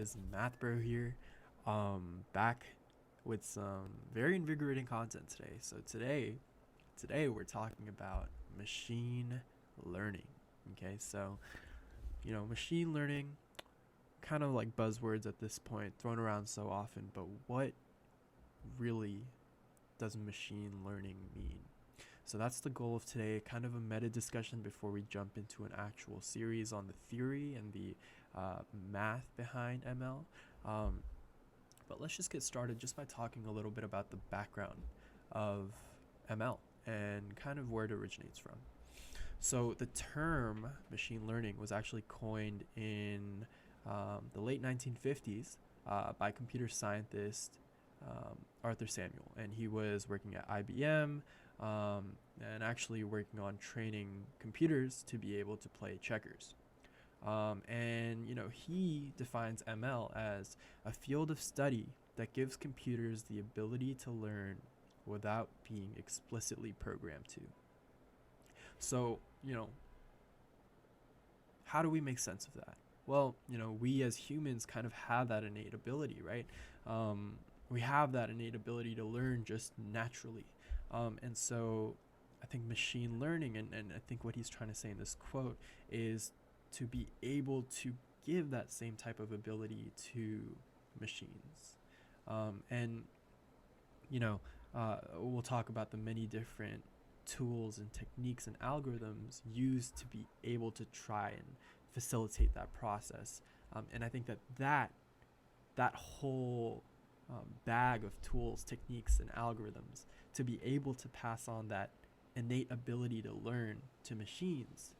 is Math Bro here, back with some very invigorating content today. So today we're talking about machine learning. Okay, so machine learning, kind of like buzzwords at this point, thrown around so often, but what really does machine learning mean? So that's the goal of today, kind of a meta discussion before we jump into an actual series on the theory and the math behind ML. Um, but let's just get started just by talking a little bit about the background of ML and kind of where it originates from. So the term machine learning was actually coined in the late 1950s by computer scientist Arthur Samuel, and he was working at IBM and actually working on training computers to be able to play checkers. And he defines ML as a field of study that gives computers the ability to learn without being explicitly programmed to. So, how do we make sense of that? Well, we as humans kind of have that innate ability, right? We have that innate ability to learn just naturally. And so I think machine learning, and I think what he's trying to say in this quote is to be able to give that same type of ability to machines. And, we'll talk about the many different tools and techniques and algorithms used to be able to try and facilitate that process. And I think that whole bag of tools, techniques, and algorithms to be able to pass on that innate ability to learn to machines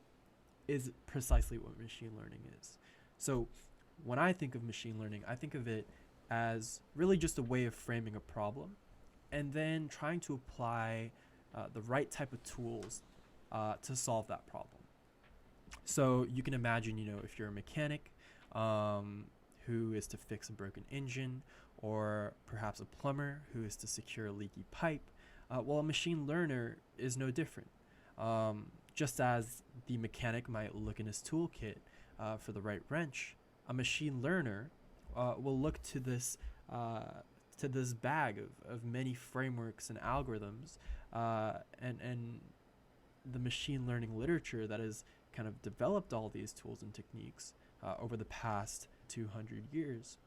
is precisely what machine learning is. So when I think of machine learning, I think of it as really just a way of framing a problem and then trying to apply the right type of tools to solve that problem. So you can imagine, if you're a mechanic who is to fix a broken engine, or perhaps a plumber who is to secure a leaky pipe, well, a machine learner is no different. Just as the mechanic might look in his toolkit for the right wrench, a machine learner will look to this bag of many frameworks and algorithms and the machine learning literature that has kind of developed all these tools and techniques over the past 200 years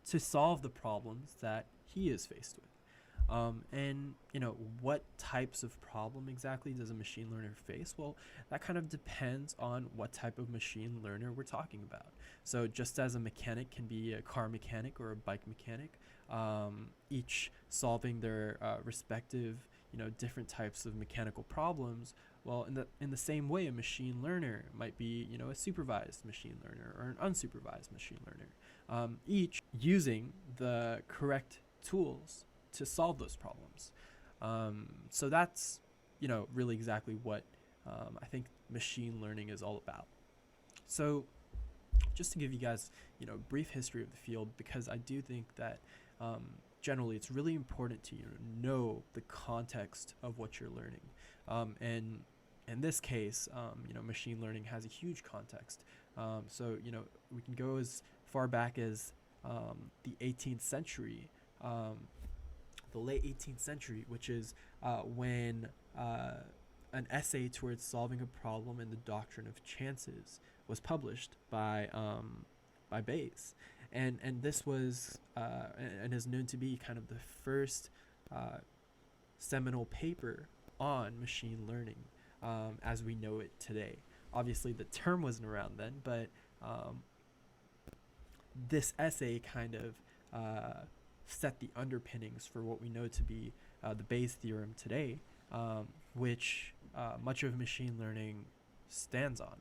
to solve the problems that he is faced with. And what types of problem exactly does a machine learner face? Well, that kind of depends on what type of machine learner we're talking about. So just as a mechanic can be a car mechanic or a bike mechanic, each solving their respective different types of mechanical problems. Well, in the same way, a machine learner might be a supervised machine learner or an unsupervised machine learner, each using the correct tools to solve those problems. So that's really exactly what I think machine learning is all about. So just to give you guys a brief history of the field, because I do think that generally it's really important to know the context of what you're learning. And in this case, machine learning has a huge context. So we can go as far back as the 18th century, the late 18th century, which is when an essay towards solving a problem in the doctrine of chances was published by Bayes, and this was and is known to be kind of the first seminal paper on machine learning as we know it today. Obviously, the term wasn't around then, but this essay kind of set the underpinnings for what we know to be the Bayes theorem today, which much of machine learning stands on.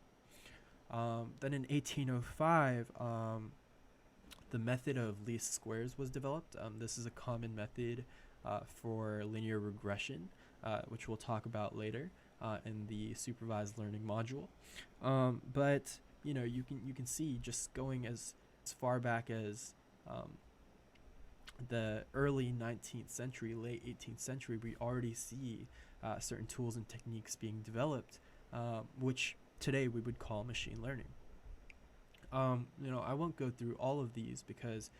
Then in 1805, the method of least squares was developed. This is a common method for linear regression, which we'll talk about later in the supervised learning module. But you can see, just going as far back as the early 19th century, late 18th century, we already see certain tools and techniques being developed, which today we would call machine learning. I won't go through all of these because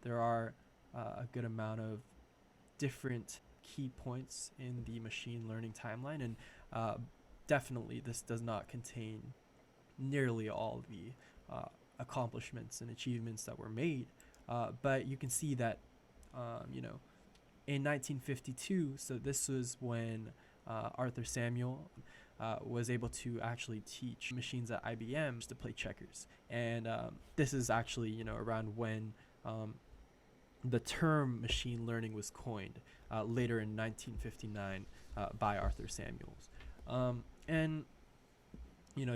there are a good amount of different key points in the machine learning timeline, and uh, definitely this does not contain nearly all the accomplishments and achievements that were made. But you can see that, you know, in 1952, so this was when Arthur Samuel was able to actually teach machines at IBM to play checkers. And this is actually, around when the term machine learning was coined later in 1959 by Arthur Samuels. And,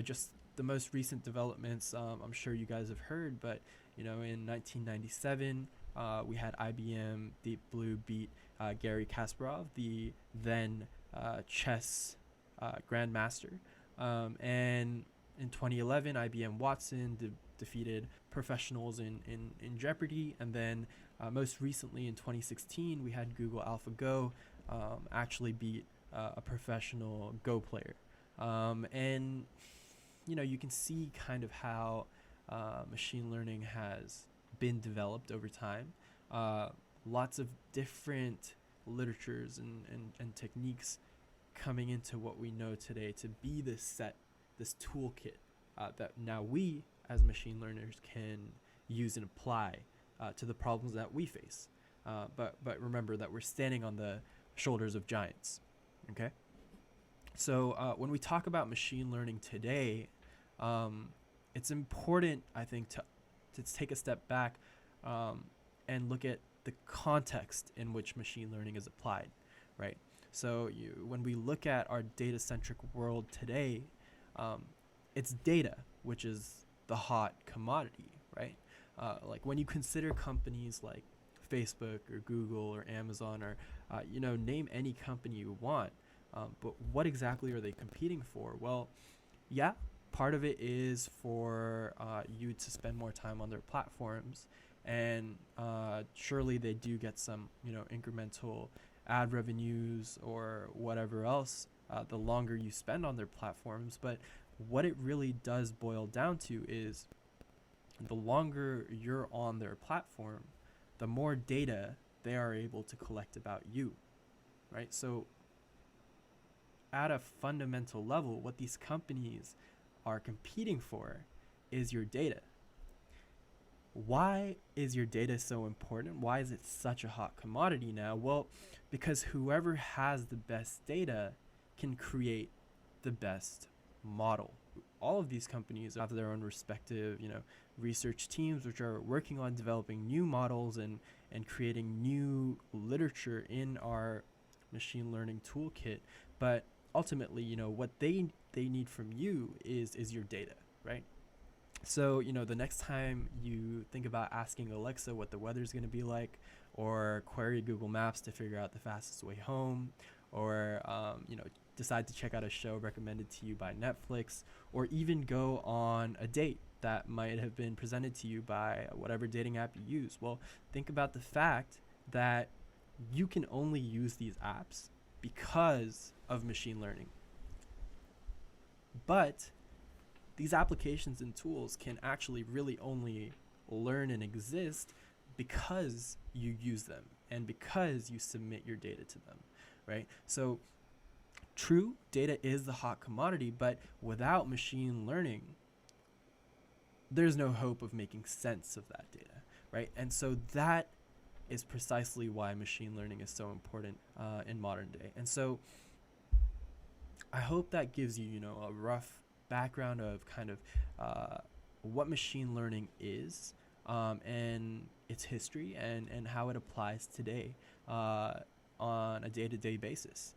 just the most recent developments, I'm sure you guys have heard, but, in 1997, we had IBM Deep Blue beat Garry Kasparov, the then chess grandmaster. And in 2011, IBM Watson defeated professionals in Jeopardy. And then most recently in 2016, we had Google AlphaGo actually beat a professional Go player. And, you can see kind of how machine learning has been developed over time. Lots of different literatures and techniques coming into what we know today to be this toolkit that now we as machine learners can use and apply to the problems that we face. But remember that we're standing on the shoulders of giants. Okay. So when we talk about machine learning today, it's important, I think, to take a step back and look at the context in which machine learning is applied, right? So when we look at our data-centric world today, it's data, which is the hot commodity, right? Like when you consider companies like Facebook or Google or Amazon or, name any company you want, but what exactly are they competing for? Well, yeah, part of it is for you to spend more time on their platforms, and surely they do get some, incremental ad revenues or whatever else the longer you spend on their platforms. But what it really does boil down to is the longer you're on their platform, the more data they are able to collect about you, right? So at a fundamental level, what these companies are competing for is your data. Why is your data so important? Why is it such a hot commodity now? Well, because whoever has the best data can create the best model. All of these companies have their own respective, research teams which are working on developing new models and creating new literature in our machine learning toolkit. But ultimately, what they need from you is your data, right? So, the next time you think about asking Alexa what the weather's going to be like, or query Google Maps to figure out the fastest way home, or, decide to check out a show recommended to you by Netflix, or even go on a date that might have been presented to you by whatever dating app you use. Well, think about the fact that you can only use these apps because of machine learning. But these applications and tools can actually really only learn and exist because you use them and because you submit your data to them, right? So true, data is the hot commodity, but without machine learning, there's no hope of making sense of that data, right? And so that is precisely why machine learning is so important in modern day. And so I hope that gives you, a rough background of kind of what machine learning is and its history and how it applies today on a day-to-day basis.